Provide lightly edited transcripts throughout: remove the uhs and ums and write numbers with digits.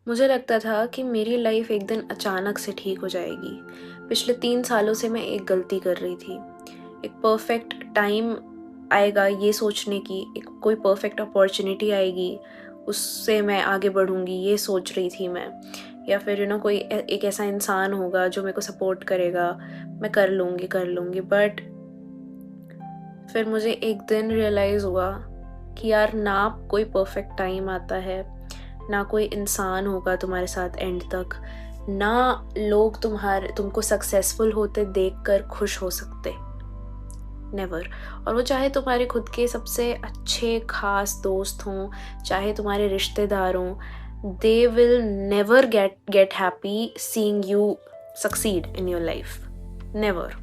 मुझे लगता था कि मेरी लाइफ एक दिन अचानक से ठीक हो जाएगी। पिछले 3 सालों से मैं एक गलती कर रही थी। एक परफेक्ट टाइम आएगा ये सोचने की, एक कोई परफेक्ट अपॉर्चुनिटी आएगी, उससे मैं आगे बढ़ूँगी ये सोच रही थी मैं। या फिर कोई एक ऐसा इंसान होगा जो मेरे को सपोर्ट करेगा, मैं कर लूँगी। बट फिर मुझे एक दिन रियलाइज़ हुआ कि यार ना कोई परफेक्ट टाइम आता है, ना कोई इंसान होगा तुम्हारे साथ एंड तक, ना लोग तुमको सक्सेसफुल होते देखकर खुश हो सकते। नेवर। और वो चाहे तुम्हारे खुद के सबसे अच्छे खास दोस्त हों, चाहे तुम्हारे रिश्तेदार हों, they will never get happy seeing you succeed in your life. Never.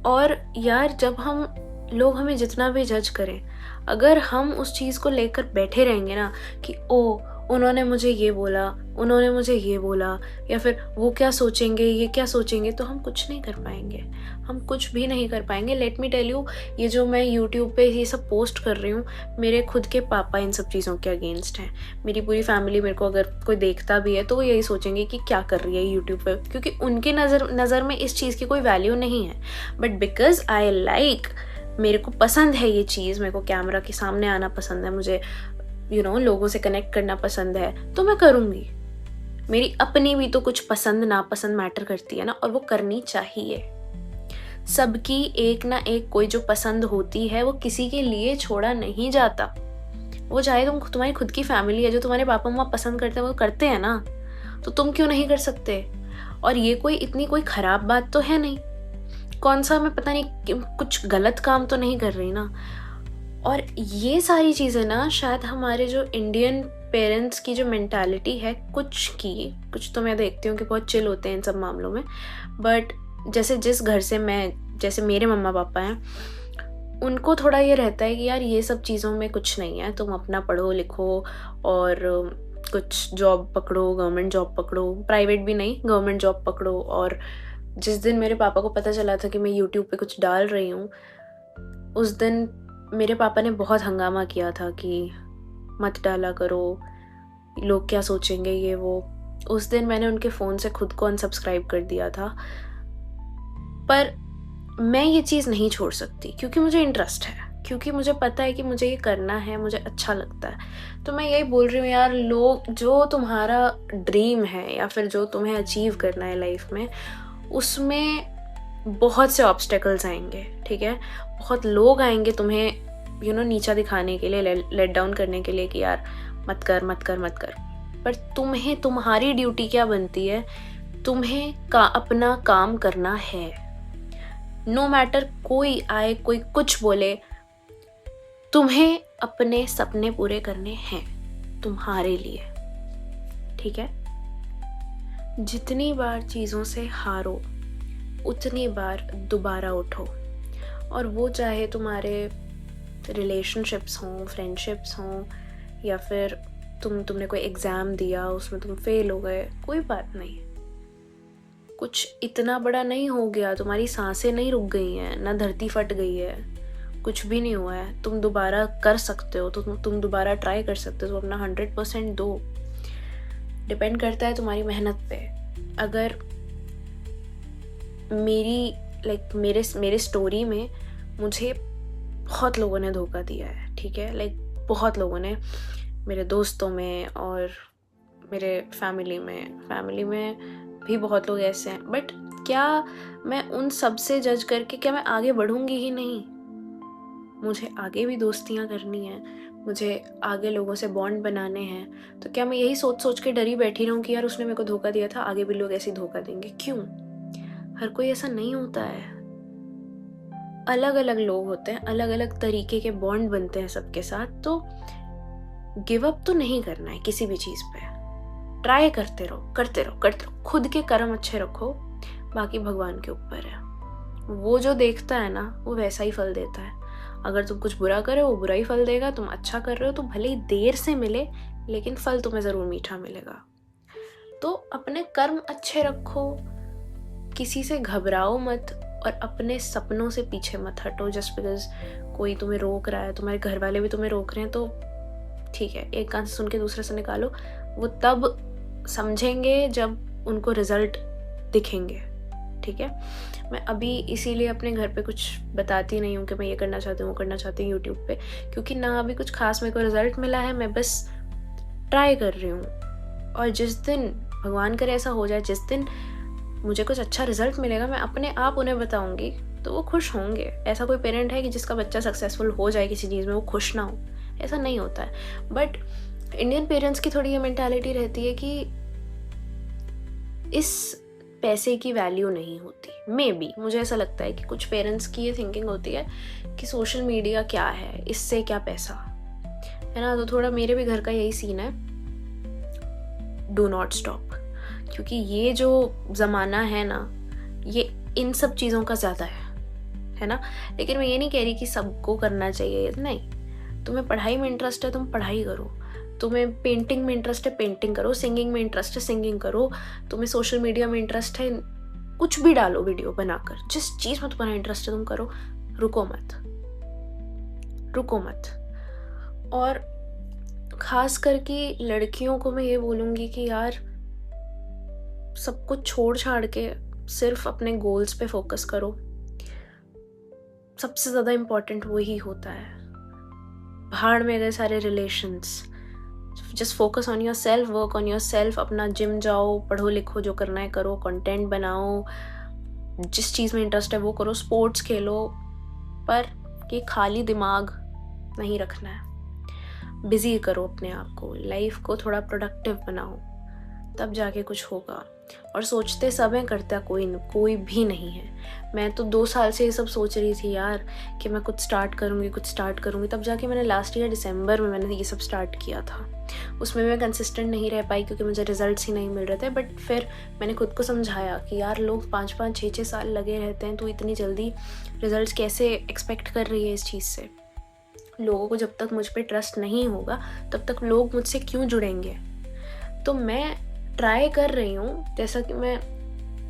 और यार जब हम लोग हमें जितना भी जज करें, अगर हम उस चीज़ को लेकर बैठे रहेंगे ना कि ओ उन्होंने मुझे ये बोला, उन्होंने मुझे ये बोला, या फिर वो क्या सोचेंगे, ये क्या सोचेंगे, तो हम कुछ नहीं कर पाएंगे। हम कुछ भी नहीं कर पाएंगे। लेट मी टेल यू, ये जो मैं यूट्यूब पे ये सब पोस्ट कर रही हूँ, मेरे खुद के पापा इन सब चीज़ों के अगेंस्ट हैं। मेरी पूरी फैमिली, मेरे को अगर कोई देखता भी है तो वो यही सोचेंगे कि क्या कर रही है यूट्यूब पे, क्योंकि उनके नज़र में इस चीज़ की कोई वैल्यू नहीं है। बट बिकॉज आई लाइक, मेरे को पसंद है ये चीज़, मेरे को कैमरा के सामने आना पसंद है, मुझे लोगों से कनेक्ट करना पसंद है, तो मैं करूँगी। मेरी अपनी भी तो कुछ पसंद नापसंद मैटर करती है ना, और वो करनी चाहिए। सबकी एक ना एक कोई जो पसंद होती है वो किसी के लिए छोड़ा नहीं जाता। वो चाहे तुम्हारी खुद की फैमिली है, जो तुम्हारे पापा मम्मा पसंद करते हैं वो करते हैं ना, तो तुम क्यों नहीं कर सकते? और ये कोई इतनी कोई खराब बात तो है नहीं। कौन सा मैं पता नहीं कुछ गलत काम तो नहीं कर रही ना। और ये सारी चीज़ें ना शायद हमारे जो इंडियन पेरेंट्स की जो मेंटालिटी है, कुछ तो मैं देखती हूँ कि बहुत चिल होते हैं इन सब मामलों में, बट जैसे जिस घर से जैसे मेरे मम्मा पापा हैं, उनको थोड़ा ये रहता है कि यार ये सब चीज़ों में कुछ नहीं है, तुम अपना पढ़ो लिखो और कुछ जॉब पकड़ो, गवर्नमेंट जॉब पकड़ो, प्राइवेट भी नहीं गवर्नमेंट जॉब पकड़ो। और जिस दिन मेरे पापा को पता चला था कि मैं यूट्यूब पे कुछ डाल रही हूँ, उस दिन मेरे पापा ने बहुत हंगामा किया था कि मत डाला करो, लोग क्या सोचेंगे, ये वो। उस दिन मैंने उनके फ़ोन से खुद को अनसब्सक्राइब कर दिया था। पर मैं ये चीज़ नहीं छोड़ सकती, क्योंकि मुझे इंटरेस्ट है, क्योंकि मुझे पता है कि मुझे ये करना है, मुझे अच्छा लगता है। तो मैं यही बोल रही हूँ यार, लोग जो तुम्हारा ड्रीम है या फिर जो तुम्हें अचीव करना है लाइफ में, उसमें बहुत से ऑब्स्टेकल्स आएंगे, ठीक है। बहुत लोग आएंगे तुम्हें नीचा दिखाने के लिए, लेट डाउन करने के लिए कि यार मत कर मत कर मत कर। पर तुम्हें, तुम्हारी ड्यूटी क्या बनती है? तुम्हें अपना काम करना है। नो मैटर कोई आए, कोई कुछ बोले, तुम्हें अपने सपने पूरे करने हैं तुम्हारे लिए, ठीक है। जितनी बार चीज़ों से हारो, उतनी बार दोबारा उठो। और वो चाहे तुम्हारे रिलेशनशिप्स हों, फ्रेंडशिप्स हों, या फिर तुमने कोई एग्ज़ाम दिया, उसमें तुम फेल हो गए, कोई बात नहीं। कुछ इतना बड़ा नहीं हो गया, तुम्हारी सांसें नहीं रुक गई हैं, ना धरती फट गई है, कुछ भी नहीं हुआ है। तुम दोबारा कर सकते हो, तो तुम दोबारा ट्राई कर सकते हो, तो अपना 100% दो। डिपेंड करता है तुम्हारी मेहनत पे। अगर मेरे स्टोरी में मुझे बहुत लोगों ने धोखा दिया है, ठीक है। बहुत लोगों ने, मेरे दोस्तों में और मेरे फैमिली में भी बहुत लोग ऐसे हैं। बट क्या मैं उन सब से जज करके क्या मैं आगे बढ़ूंगी ही नहीं? मुझे आगे भी दोस्तियां करनी है, मुझे आगे लोगों से बॉन्ड बनाने हैं। तो क्या मैं यही सोच के डरी बैठी रहूं कि यार उसने मेरे को धोखा दिया था, आगे भी लोग ऐसे ही धोखा देंगे? क्यों? हर कोई ऐसा नहीं होता है। अलग अलग लोग होते हैं, अलग अलग तरीके के बॉन्ड बनते हैं सबके साथ। तो गिव अप तो नहीं करना है किसी भी चीज़ पे। ट्राई करते रहो। खुद के कर्म अच्छे रखो, बाकी भगवान के ऊपर है। वो जो देखता है ना, वो वैसा ही फल देता है। अगर तुम कुछ बुरा करे, वो बुरा ही फल देगा। तुम अच्छा कर रहे हो तो भले ही देर से मिले, लेकिन फल तुम्हें ज़रूर मीठा मिलेगा। तो अपने कर्म अच्छे रखो, किसी से घबराओ मत, और अपने सपनों से पीछे मत हटो जस्ट बिकॉज कोई तुम्हें रोक रहा है, तुम्हारे घर वाले भी तुम्हें रोक रहे हैं। तो ठीक है, एक कान से सुन के दूसरे से निकालो, वो तब समझेंगे जब उनको रिजल्ट दिखेंगे। ठीक है, मैं अभी इसीलिए अपने घर पे कुछ बताती नहीं हूँ कि मैं ये करना चाहती हूँ वो करना चाहती हूँ यूट्यूब पे, क्योंकि ना अभी कुछ खास मेरे को रिजल्ट मिला है, मैं बस ट्राई कर रही हूँ। और जिस दिन भगवान करे ऐसा हो जाए, जिस दिन मुझे कुछ अच्छा रिजल्ट मिलेगा, मैं अपने आप उन्हें बताऊंगी, तो वो खुश होंगे। ऐसा कोई पेरेंट है कि जिसका बच्चा सक्सेसफुल हो जाए किसी चीज़ में वो खुश ना हो? ऐसा नहीं होता है। बट इंडियन पेरेंट्स की थोड़ी ये मेंटालिटी रहती है कि इस पैसे की वैल्यू नहीं होती। मे बी मुझे ऐसा लगता है कि कुछ पेरेंट्स की ये थिंकिंग होती है कि सोशल मीडिया क्या है, इससे क्या पैसा, है ना। तो थोड़ा मेरे भी घर का यही सीन है, डू नॉट स्टॉप, क्योंकि ये जो ज़माना है ना, ये इन सब चीज़ों का ज़्यादा है ना। लेकिन मैं ये नहीं कह रही कि सबको करना चाहिए, नहीं। तुम्हें पढ़ाई में इंटरेस्ट है, तुम पढ़ाई करो। तुम्हें पेंटिंग में इंटरेस्ट है, पेंटिंग करो। सिंगिंग में इंटरेस्ट है, सिंगिंग करो। तुम्हें सोशल मीडिया में इंटरेस्ट है, कुछ भी डालो वीडियो बनाकर। जिस चीज़ में तुम्हारा इंटरेस्ट है तुम करो, रुको मत, रुको मत। और ख़ास करके लड़कियों को मैं ये बोलूँगी कि यार, सब कुछ छोड़ छाड़ के सिर्फ अपने गोल्स पे फोकस करो। सबसे ज़्यादा इम्पोर्टेंट वही होता है। भाड़ में गए सारे relations. Just focus on your self, work on your self. अपना जिम जाओ, पढ़ो लिखो, जो करना है करो, कंटेंट बनाओ, जिस चीज़ में इंटरेस्ट है वो करो, स्पोर्ट्स खेलो, पर ये खाली दिमाग नहीं रखना है। बिजी करो अपने आप को, लाइफ को थोड़ा प्रोडक्टिव बनाओ, तब जाके कुछ होगा। और सोचते सब हैं, करता कोई भी नहीं है। मैं तो 2 साल से ये सब सोच रही थी यार कि मैं कुछ स्टार्ट करूँगी। तब जाके मैंने लास्ट ईयर दिसंबर में मैंने ये सब स्टार्ट किया था। उसमें मैं कंसिस्टेंट नहीं रह पाई क्योंकि मुझे रिजल्ट्स ही नहीं मिल रहे थे। बट फिर मैंने खुद को समझाया कि यार, लोग 5-5, 6-6 साल लगे रहते हैं, तो इतनी जल्दी रिजल्ट्स कैसे एक्सपेक्ट कर रही है इस चीज़ से। लोगों को जब तक मुझ पर ट्रस्ट नहीं होगा तब तक लोग मुझसे क्यों जुड़ेंगे। तो मैं ट्राई कर रही हूँ, जैसा कि मैं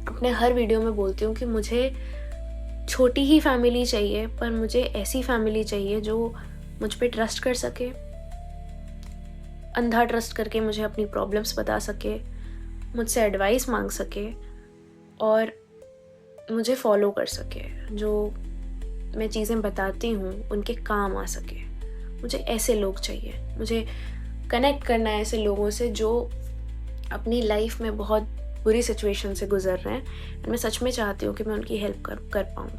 अपने हर वीडियो में बोलती हूँ कि मुझे छोटी ही फैमिली चाहिए, पर मुझे ऐसी फैमिली चाहिए जो मुझ पे ट्रस्ट कर सके, अंधा ट्रस्ट करके मुझे अपनी प्रॉब्लम्स बता सके, मुझसे एडवाइस मांग सके और मुझे फॉलो कर सके। जो मैं चीज़ें बताती हूँ उनके काम आ सके। मुझे ऐसे लोग चाहिए। मुझे कनेक्ट करना है ऐसे लोगों से जो अपनी लाइफ में बहुत बुरी सिचुएशन से गुजर रहे हैं। मैं सच में चाहती हूँ कि मैं उनकी हेल्प कर पाऊँ।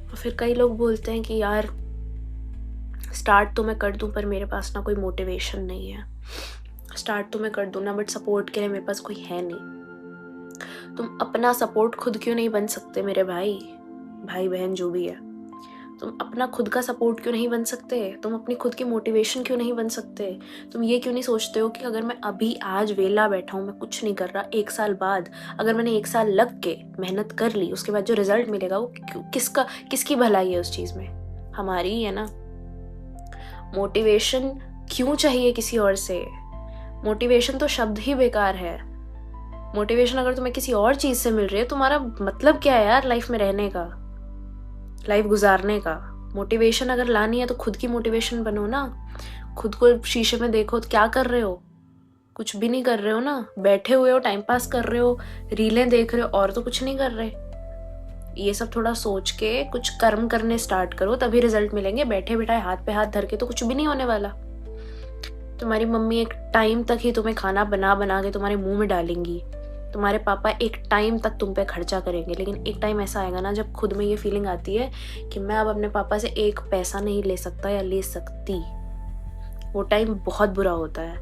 और फिर कई लोग बोलते हैं कि यार, स्टार्ट तो मैं कर दूँ पर मेरे पास ना कोई मोटिवेशन नहीं है। स्टार्ट तो मैं कर दूँ ना, बट सपोर्ट के लिए मेरे पास कोई है नहीं। तुम अपना सपोर्ट खुद क्यों नहीं बन सकते मेरे भाई बहन जो भी है? तुम अपना खुद का सपोर्ट क्यों नहीं बन सकते? तुम अपनी खुद की मोटिवेशन क्यों नहीं बन सकते? तुम ये क्यों नहीं सोचते हो कि अगर मैं अभी आज वेला बैठा हूँ, मैं कुछ नहीं कर रहा, 1 साल बाद अगर मैंने 1 साल लग के मेहनत कर ली, उसके बाद जो रिजल्ट मिलेगा वो किसकी भलाई है उस चीज़ में? हमारी ही है ना। मोटिवेशन क्यों चाहिए किसी और से? मोटिवेशन तो शब्द ही बेकार है। मोटिवेशन अगर तुम्हें किसी और चीज़ से मिल रही है, तुम्हारा मतलब क्या है यार लाइफ में रहने का, लाइफ गुजारने का? मोटिवेशन अगर लानी है तो खुद की मोटिवेशन बनो ना। खुद को शीशे में देखो, तो क्या कर रहे हो? कुछ भी नहीं कर रहे हो ना, बैठे हुए हो, टाइम पास कर रहे हो, रीलें देख रहे हो, और तो कुछ नहीं कर रहे। ये सब थोड़ा सोच के कुछ कर्म करने स्टार्ट करो, तभी रिजल्ट मिलेंगे। बैठे बिठाए हाथ पे हाथ धर के तो कुछ भी नहीं होने वाला। तुम्हारी मम्मी एक टाइम तक ही तुम्हें खाना बना बना के तुम्हारे मुंह में डालेंगी। तुम्हारे पापा एक टाइम तक तुम पे खर्चा करेंगे, लेकिन एक टाइम ऐसा आएगा ना जब खुद में ये फीलिंग आती है कि मैं अब अपने पापा से 1 पैसा नहीं ले सकता या ले सकती। वो टाइम बहुत बुरा होता है।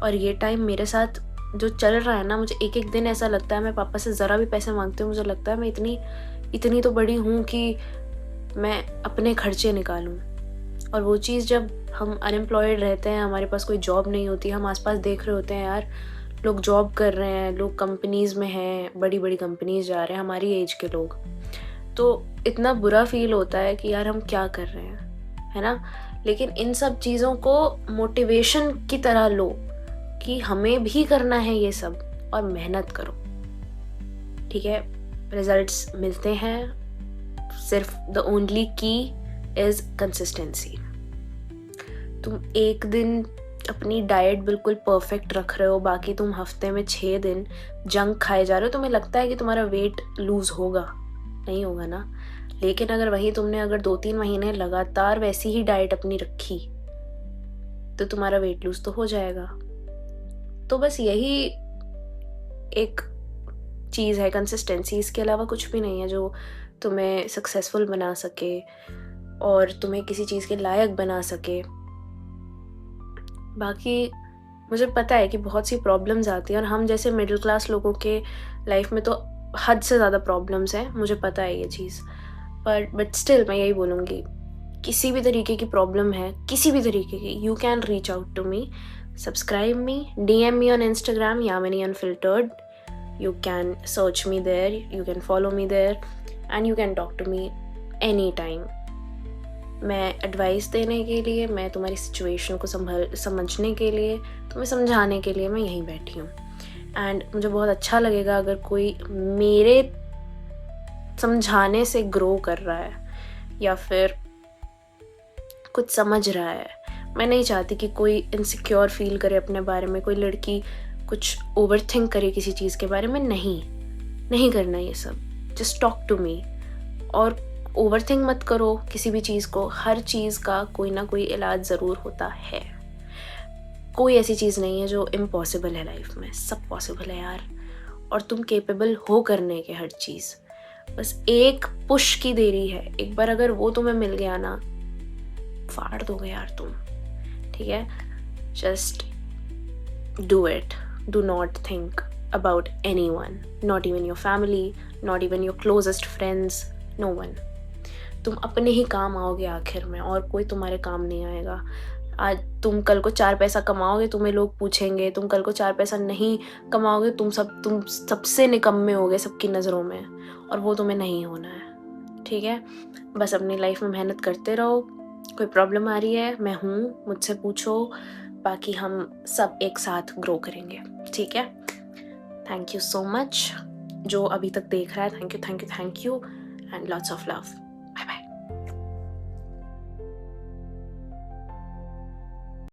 और ये टाइम मेरे साथ जो चल रहा है ना, मुझे एक दिन ऐसा लगता है मैं पापा से ज़रा भी पैसे मांगती हूँ, मुझे लगता है मैं इतनी तो बड़ी हूँ कि मैं अपने खर्चे निकालूँ। और वो चीज़ जब हम अनएम्प्लॉयड रहते हैं, हमारे पास कोई जॉब नहीं होती, हम आसपास देख रहे होते हैं यार लोग जॉब कर रहे हैं, लोग कंपनीज़ में हैं, बड़ी बड़ी कंपनीज़ जा रहे हैं, हमारी एज के लोग, तो इतना बुरा फील होता है कि यार हम क्या कर रहे हैं, है ना। लेकिन इन सब चीज़ों को मोटिवेशन की तरह लो कि हमें भी करना है ये सब, और मेहनत करो। ठीक है, रिजल्ट्स मिलते हैं, सिर्फ द ओनली की इज़ कंसिस्टेंसी। तुम एक दिन अपनी डाइट बिल्कुल परफेक्ट रख रहे हो, बाकी तुम हफ्ते में 6 दिन जंक खाए जा रहे हो, तुम्हें लगता है कि तुम्हारा वेट लूज होगा? नहीं होगा ना। लेकिन अगर वही तुमने अगर 2-3 महीने लगातार वैसी ही डाइट अपनी रखी तो तुम्हारा वेट लूज तो हो जाएगा। तो बस यही एक चीज़ है, कंसिस्टेंसी। इसके अलावा कुछ भी नहीं है जो तुम्हें सक्सेसफुल बना सके और तुम्हें किसी चीज़ के लायक बना सके। बाकी मुझे पता है कि बहुत सी प्रॉब्लम्स आती हैं और हम जैसे मिडिल क्लास लोगों के लाइफ में तो हद से ज़्यादा प्रॉब्लम्स हैं, मुझे पता है ये चीज़। बट स्टिल मैं यही बोलूँगी, किसी भी तरीके की प्रॉब्लम है, किसी भी तरीके की, you can reach out to me, subscribe me, DM me on Instagram, Yamini Unfiltered. You can search me there, you can follow me there, and you can talk to me anytime. मैं advice देने के लिए, मैं तुम्हारी situation को समझने के लिए, तुम्हें समझाने के लिए मैं यहीं बैठी हूँ। एंड मुझे बहुत अच्छा लगेगा अगर कोई मेरे समझाने से ग्रो कर रहा है या फिर कुछ समझ रहा है। मैं नहीं चाहती कि कोई इनसिक्योर फील करे अपने बारे में, कोई लड़की कुछ ओवरथिंक करे किसी चीज़ के बारे में। नहीं करना ये सब। जस्ट टॉक टू मी और ओवरथिंक मत करो किसी भी चीज़ को। हर चीज़ का कोई ना कोई इलाज ज़रूर होता है। कोई ऐसी चीज़ नहीं है जो इम्पॉसिबल है लाइफ में, सब पॉसिबल है यार। और तुम केपेबल हो करने के हर चीज़, बस एक पुश की देरी है। एक बार अगर वो तुम्हें मिल गया ना, फाड़ दोगे यार तुम, ठीक है? Just do it. Do not think about anyone, not even your family, not even your closest friends, no one. तुम अपने ही काम आओगे आखिर में, और कोई तुम्हारे काम नहीं आएगा। आज तुम कल को 4 पैसा कमाओगे, तुम्हें लोग पूछेंगे। तुम कल को 4 पैसा नहीं कमाओगे, तुम सबसे निकम्मे होगे सबकी नज़रों में, और वो तुम्हें नहीं होना है, ठीक है? बस अपनी लाइफ में मेहनत करते रहो। कोई प्रॉब्लम आ रही है, मैं हूँ, मुझसे पूछो। बाकी हम सब एक साथ ग्रो करेंगे, ठीक है? थैंक यू सो मच जो अभी तक देख रहा है। Thank you and lots of love.